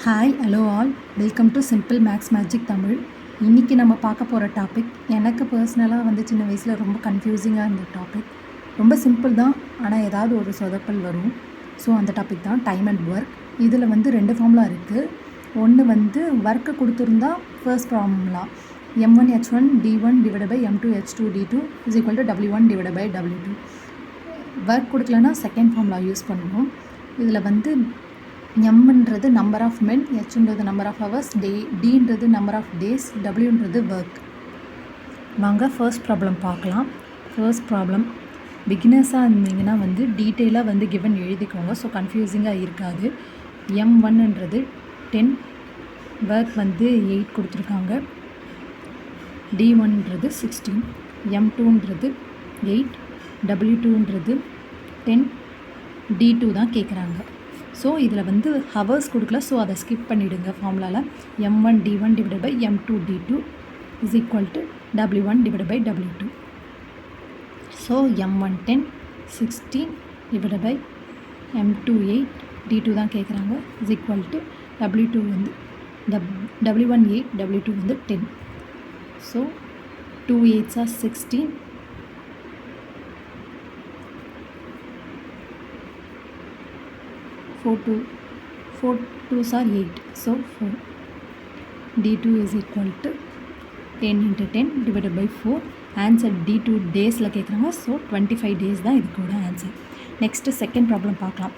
Hi hello all, welcome to simple maths magic Tamil. இன்றைக்கி நம்ம பார்க்க போகிற டாபிக் எனக்கு பர்சனலாக சின்ன வயசில் ரொம்ப கன்ஃபியூசிங்காக இருந்த டாபிக். ரொம்ப சிம்பிள் தான், ஆனால் ஏதாவது ஒரு சொதப்பல் வரும். ஸோ அந்த டாபிக் தான் டைம் அண்ட் ஒர்க். இதில் 2 ஃபார்முலா இருக்குது. ஒன்று ஒர்க்கு கொடுத்துருந்தா first formula m1h1 d1 divided by m2 h2 d2 is equal to w1 divided by w2. Work கொடுக்கலன்னா செகண்ட் ஃபார்முலா யூஸ் பண்ணுவோம். இதில் எம்ன்றது நம்பர் ஆஃப் மென், ஹெச்ன்றது நம்பர் ஆஃப் ஹவர்ஸ், டின்றது நம்பர் ஆஃப் டேஸ், டபிள்யூன்றது ஒர்க். வாங்க first problem பார்க்கலாம். First problem பிகினர்ஸாக இருந்தீங்கன்னா டீட்டெயிலாக கிவன் எழுதிக்கோங்க. ஸோ கன்ஃபியூசிங்காக இருக்காது. m1ன்றது 10, ஒர்க் 8 கொடுத்துருக்காங்க. d1ன்றது 16, m2ன்றது 8, w2ன்றது 10, d2 தான் கேட்குறாங்க. ஸோ இதில் ஹவர்ஸ் கொடுக்கல, ஸோ அதை ஸ்கிப் பண்ணிவிடுங்க. ஃபார்முலாவில் m1 d1 divided by m2 d2 is equal to w1 divided by w2. So m1 10, 16 divided by m2 8, d2 தான் கேட்குறாங்க is equal to w2 w1 8, w2 10. So 2 8s are 16, 4 2s are 8, so 4. d2 is equal to 10 into 10 divided by 4. Answer d2 டேஸில் கேட்குறாங்க. So 25 days தான் இதுக்கூட answer. Next second problem பார்க்கலாம்.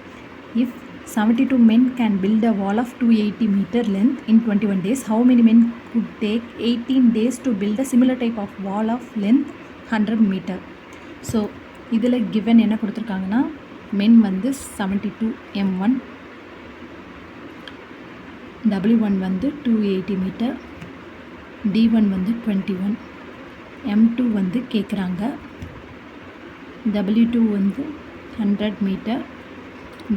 If 72 men can build a wall of 280 meter length in 21 days, how many men could take 18 days to build a similar type of wall of length 100 meter? So இதில் given என்ன கொடுத்துருக்காங்கன்னா, men 72, m1, w1 280 metre, d1 21, m2 கேட்குறாங்க, w2 100 metre,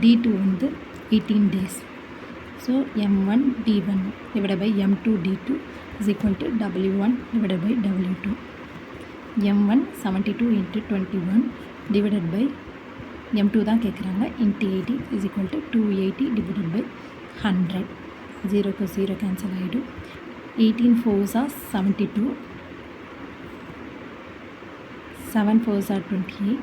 d2 18 days. So m1 d1 divided by m2 d2 is equal to w1 divided by w2. m1 72 into 21 divided by m2 தான் கேட்குறாங்க into 80 is equal to 280 divided by 100. 0 க்கு 0 cancel ஆகிடும். 18 4s are 72, 7 4s are 28,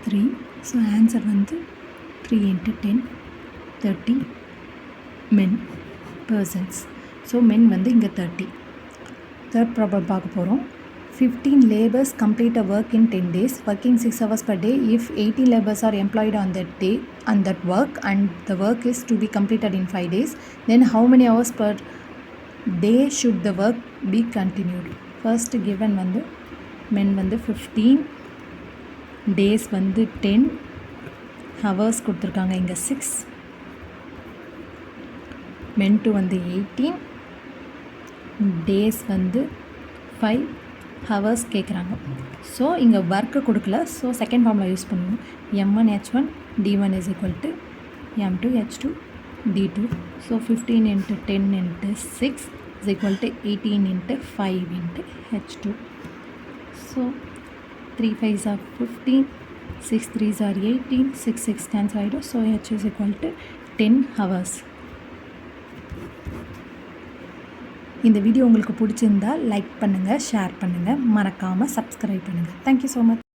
3. So answer 3 into 10, 30 men persons. So men இங்கே 30. Third problem பார்க்க போகிறோம். 15 laborers complete a work in 10 days, working 6 hours per day. If 18 laborers are employed on that day on that work and the work is to be completed in 5 days, then how many hours per day should the work be continued? First given men 15, days 10, hours கொடுத்துருக்காங்க இங்கே 6, men 18, days 5, hours கேட்குறாங்க. So இங்கே work கொடுக்கல, so second formula use பண்ணணும். m1h1 d1 is equal to m2h2 d2. So 15 into 10 into 6 is equal to 18 into 5 into h2. So 3 5s are 15, 6 3s are 18, 6 6 cancel ஆகிடும். So h is equal to 10 hours. இந்த video உங்களுக்கு பிடிச்சிருந்தால் like பண்ணுங்கள், share பண்ணுங்கள், மறக்காமல் subscribe பண்ணுங்கள். Thank you so much.